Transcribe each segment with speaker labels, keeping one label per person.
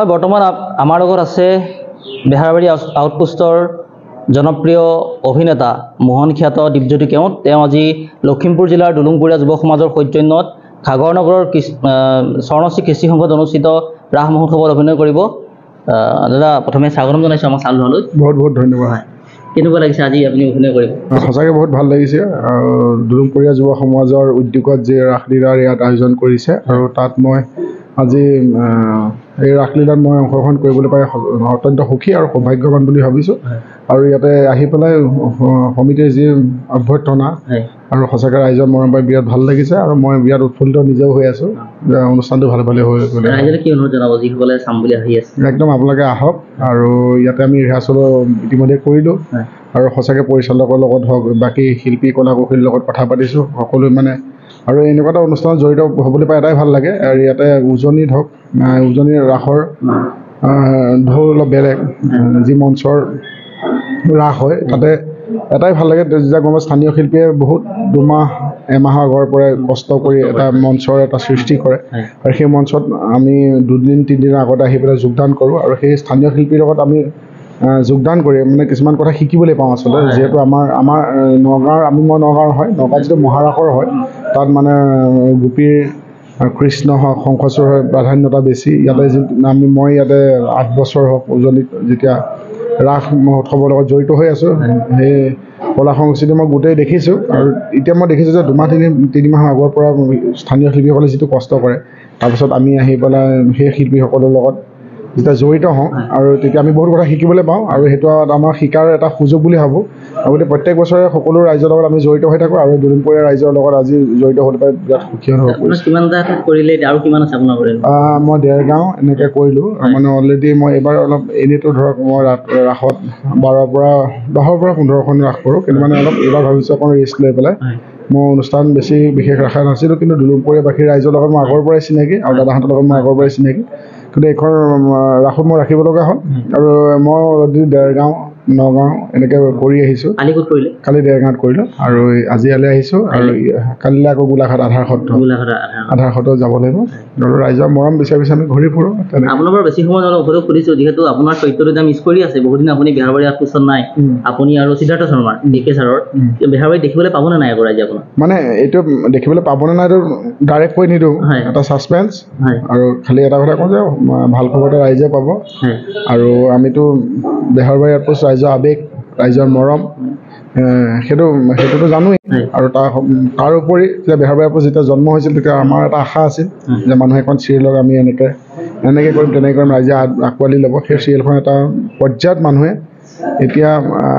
Speaker 1: হয় বৰ্তমান আমাৰ লগত আছে বেহাৰবাৰী আউটপোষ্টৰ জনপ্ৰিয় অভিনেতা মোহন খ্যাত দীপজ্যোতি কেওট। তেওঁ আজি লখিমপুৰ জিলাৰ দুলুংপুৰীয়া যুৱ সমাজৰ সৌজন্যত ঘাগৰ নগৰৰ স্বৰ্ণশ্ৰী কৃষি সংঘত অনুষ্ঠিত ৰাস মহোৎসৱত অভিনয় কৰিব। দাদা প্ৰথমে স্বাগতম জনাইছোঁ আমাৰ চালুৱালৈ।
Speaker 2: বহুত বহুত ধন্যবাদ।
Speaker 1: কেনেকুৱা লাগিছে আজি আপুনি অভিনয় কৰিব?
Speaker 2: সঁচাকৈ বহুত ভাল লাগিছে। দুলুংপুৰীয়া যুৱ সমাজৰ উদ্যোগত যে ৰাসলীলাৰ ইয়াত আয়োজন কৰিছে আৰু তাত মই আজি এই ৰাসলীলাত মই অংশগ্ৰহণ কৰিবলৈ পাই অত্যন্ত সুখী আৰু সৌভাগ্যৱান বুলি ভাবিছোঁ। আৰু ইয়াতে আহি পেলাই সমিতিৰ যি অভ্যৰ্থনা আৰু সঁচাকৈ ৰাইজৰ মৰম পাই বিৰাট ভাল লাগিছে আৰু মই বিৰাট উৎফুল্লিত নিজেও হৈ আছোঁ। অনুষ্ঠানটো ভালে ভালে হৈ গ'লে
Speaker 1: ৰাইজলৈ কি অনুৰোধ জনাব যিসকলে চাম বুলি আহি আছে?
Speaker 2: একদম আপোনালোকে আহক আৰু ইয়াতে আমি ৰিহাৰ্চলো ইতিমধ্যে কৰিলোঁ আৰু সঁচাকৈ পৰিচালকৰ লগত হওক বাকী শিল্পী কলা কৌশলীৰ লগত কথা পাতিছোঁ সকলোৱে মানে আৰু এনেকুৱা এটা অনুষ্ঠানত জড়িত হ'বলৈ পাই এটাই ভাল লাগে। আৰু ইয়াতে উজনিত হওক উজনিৰ ৰাসৰ ঢৌ অলপ বেলেগ যি মঞ্চৰ ৰাস হয় তাতে এটাই ভাল লাগে যেতিয়া গম স্থানীয় শিল্পীয়ে বহুত এমাহৰ আগৰ পৰাই কষ্ট কৰি এটা মঞ্চৰ এটা সৃষ্টি কৰে আৰু সেই মঞ্চত আমি 2-3 দিনৰ আগতে আহি পেলাই যোগদান কৰোঁ আৰু সেই স্থানীয় শিল্পীৰ লগত আমি যোগদান কৰি মানে কিছুমান কথা শিকিবলৈ পাওঁ আচলতে। যিহেতু আমাৰ নগাঁৱৰ মই নগাঁৱৰ হয়, নগাঁৱত যিটো মহাৰাসৰ হয় তাত মানে গোপীৰ কৃষ্ণ হওক শংখচূড় হয় প্ৰাধান্যতা বেছি। ইয়াতে মই ইয়াতে 8 বছৰ হওক উজনিত যেতিয়া ৰাস মহোৎসৱৰ লগত জড়িত হৈ আছোঁ সেই কলা সংস্কৃতি মই গোটেই দেখিছোঁ আৰু এতিয়া মই দেখিছোঁ যে 2-3 মাহৰ আগৰ পৰা স্থানীয় শিল্পীসকলে যিটো কষ্ট কৰে তাৰপিছত আমি আহি পেলাই সেই শিল্পীসকলৰ লগত যেতিয়া জড়িত হওঁ আৰু তেতিয়া আমি বহুত কথা শিকিবলৈ পাওঁ আৰু সেইটো আমাৰ শিকাৰ এটা সুযোগ বুলি ভাবোঁ। আৰু গতিকে প্ৰত্যেক বছৰে সকলো ৰাইজৰ লগত আমি জড়িত হৈ থাকোঁ আৰু দুলুংপুৰীয়া ৰাইজৰ লগত আজি জড়িত হৈ পাই বিৰাট সুখী অনুভৱ কৰিছোঁ। মই দেৰগাঁও এনেকৈ কৰিলোঁ মানে অলৰেডি মই এইবাৰ অলপ এনেইতো ধৰক মই ৰাসত 10-ৰ পৰা 15খন ৰাস কৰোঁ, কিন্তু মানে অলপ এইবাৰ ভাবিছোঁ অকণ ৰেষ্ট লৈ পেলাই মই অনুষ্ঠান বেছি বিশেষ ৰখা নাছিলোঁ। কিন্তু দুলুংপুৰীয়া বাকী ৰাইজৰ লগত মই আগৰ পৰাই চিনাকি আৰু দাদাহঁতৰ লগত মই আগৰ পৰাই চিনাকি, কিন্তু এইখন ৰাসত মই ৰাখিব লগা হ'ল আৰু মই অলৰেডি দেৰগাঁও নগাঁও এনেকৈ কৰি আহিছোঁ। কালি দেৰগাঁৱত কৰিলোঁ আৰু আজি ইয়ালৈ আহিছোঁ আৰু কালিলৈ আকৌ গোলাঘাট আধাৰ সত্ৰ যাব লাগিব আৰু ৰাইজৰ মৰম বিচাৰি আমি ঘূৰি ফুৰোঁ।
Speaker 1: আপোনাৰ পৰা বেছি সময় অলপ সুধিছোঁ যিহেতু আপোনাৰ চৰিত্ৰটো এতিয়া মিছ কৰি আছে বহুদিন আপুনি বেহাৰবাৰী আউটপোষ্টত নাই, আপুনি আৰু সিদ্ধাৰ্থ শৰ্মাৰ ডিকে ছাৰৰ বেহাৰবাৰীত দেখিবলৈ পাবনে নাই আকৌ ৰাইজে আপোনাক?
Speaker 2: মানে এইটো দেখিবলৈ পাবনে নাই এইটো ডাইৰেক্ট কৈ নিদিওঁ, এটা ছাছপেন্স আৰু খালি এটা কথা কওঁ যে ভাল খবৰতে ৰাইজে পাব আৰু আমিতো বেহাৰবাৰী আউটপোষ্ট ৰাইজৰ আৱেগ ৰাইজৰ মৰম সেইটোতো জানোৱেই আৰু তাৰ উপৰি যে বেহাৰবাৰী আউটপোষ্ট যেতিয়া জন্ম হৈছিল তেতিয়া আমাৰ এটা আশা আছিল যে মানুহে এখন চিৰিয়েলক আমি এনেকৈ কৰিম তেনেকৈ কৰিম ৰাইজে আঁকোৱালি ল'ব। সেই চিৰিয়েলখন এটা পৰ্যায়ত মানুহে এতিয়া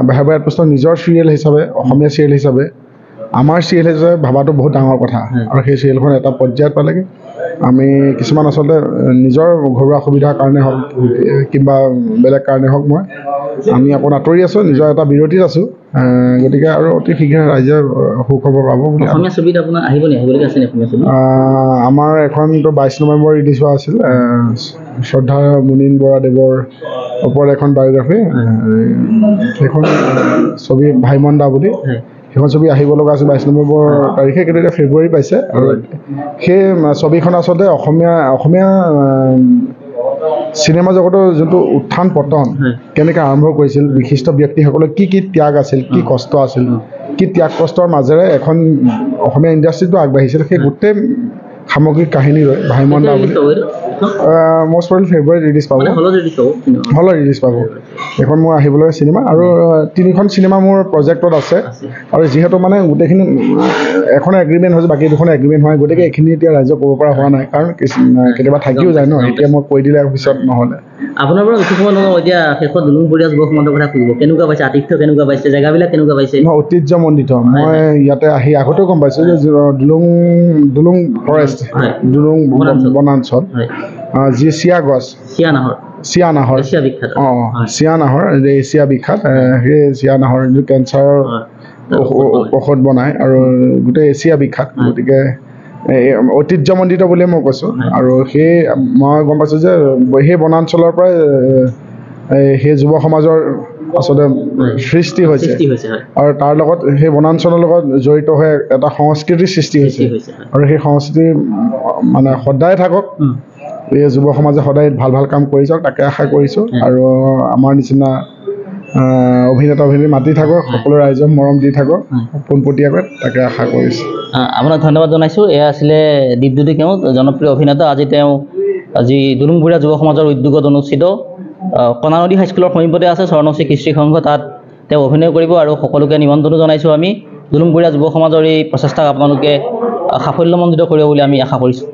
Speaker 2: বেহাৰবাৰী আউটপোষ্টৰ নিজৰ চিৰিয়েল হিচাপে অসমীয়া চিৰিয়েল হিচাপে আমাৰ চিৰিয়েল হিচাপে ভাবাটো বহুত ডাঙৰ কথা আৰু সেই চিৰিয়েলখন এটা পৰ্যায়ত পালেগৈ। আমি কিছুমান আচলতে নিজৰ ঘৰুৱা সুবিধাৰ কাৰণে হওক কিংবা বেলেগ কাৰণে হওক আমি অকণ আঁতৰি আছোঁ, নিজৰ এটা বিৰতিত আছোঁ। গতিকে আৰু অতি শীঘ্ৰে ৰাইজে সুখবৰ পাব বুলি আমাৰ এখনতো 22 নৱেম্বৰ ৰিলিজ হোৱা আছিল শ্ৰদ্ধা মুনীন বৰাদেৱৰ ওপৰত এখন বায়'গ্ৰাফী। সেইখন ছবি ভাইমন দা বুলি সেইখন ছবি আহিব লগা আছিল 22 নৱেম্বৰ তাৰিখে, কিন্তু এতিয়া ফেব্ৰুৱাৰী পাইছে আৰু সেই ছবিখন আচলতে অসমীয়া চিনেমা জগতৰ যোনটো উত্থান পতন কেনেকৈ আৰম্ভ কৰিছিল, বিশিষ্ট ব্যক্তিসকলৰ কি ত্যাগ আছিল, কি কষ্ট আছিল, কি ত্যাগ কষ্টৰ মাজেৰে এখন অসমীয়া ইণ্ডাষ্ট্ৰীটো আগবাঢ়িছিল, সেই গোটেই সামগ্ৰিক কাহিনী ৰয় ভাইমন দা বুলি মষ্ট প্ৰবেবলি ফেব্ৰুৱাৰীত ৰিলিজ পাব, হলত ৰিলিজ পাব। এইখন মোৰ আহিবলগীয়া চিনেমা আৰু 3খন চিনেমা মোৰ প্ৰজেক্টত আছে আৰু যিহেতু মানে গোটেইখিনি এখন এগ্ৰিমেণ্ট হৈছে বাকী 2খন এগ্ৰিমেণ্ট হয়, গতিকে এইখিনি এতিয়া ৰাইজক ক'ব পৰা হোৱা নাই কাৰণ কেতিয়াবা থাকিও যায় ন, এতিয়া মই কৈ দিলে পিছত নহ'লে।
Speaker 1: আপোনাৰ পৰা বেছি সময় নলওঁ, এতিয়া শেষত দুলুংপুৰীয়া যুৱ সমাজৰ কথা সুধিব। কেনেকুৱা পাইছে আতিথ্য, কেনেকুৱা পাইছে জেগাবিলাক, কেনেকুৱা পাইছে?
Speaker 2: ঐতিহ্যমণ্ডিত। মই ইয়াতে আহি আগতেও গম পাইছোঁ যে দুলুং ফৰেষ্ট দুলুং বনাঞ্চল যি চিয়ানাহৰ এছিয়া বিখ্যাত সেই চিয়ানাহৰ যিটো কেঞ্চাৰৰ ঔষধ বনায় আৰু গোটেই এছিয়া বিখ্যাত, গতিকে ঐতিহ্যমণ্ডিত বুলিয়ে মই কৈছোঁ। আৰু মই গম পাইছোঁ যে সেই বনাঞ্চলৰ পৰাই সেই যুৱ সমাজৰ আচলতে সৃষ্টি হৈছে আৰু তাৰ লগত সেই বনাঞ্চলৰ লগত জড়িত হৈ এটা সংস্কৃতিৰ সৃষ্টি হৈছে আৰু সেই সংস্কৃতি মানে সদায় থাকক এই যুৱ সমাজে সদায় ভাল ভাল কাম কৰি যাওক তাকে আশা কৰিছোঁ আৰু আমাৰ নিচিনা অভিনেতা অভিনেত্ৰী মাতি থাকক সকলো ৰাইজক মৰম দি থাকক পোনপটীয়াকৈ তাকে আশা কৰিছোঁ
Speaker 1: আপোনাক ধন্যবাদ জনাইছোঁ এয়া আছিলে দীপজ্যোতি কেওট জনপ্ৰিয় অভিনেতা আজি দুলুংপুৰীয়া যুৱ সমাজৰ উদ্যোগত অনুষ্ঠিত কণানদী হাইস্কুলৰ সমীপতে আছে স্বৰ্ণশ্ৰী কৃষ্টি সংঘ তাত তেওঁ অভিনয় কৰিব আৰু সকলোকে নিমন্ত্ৰণো জনাইছোঁ আমি দুলুংপুৰীয়া যুৱ সমাজৰ এই প্ৰচেষ্টাক আপোনালোকে সাফল্যমণ্ডিত কৰিব বুলি আমি আশা কৰিছোঁ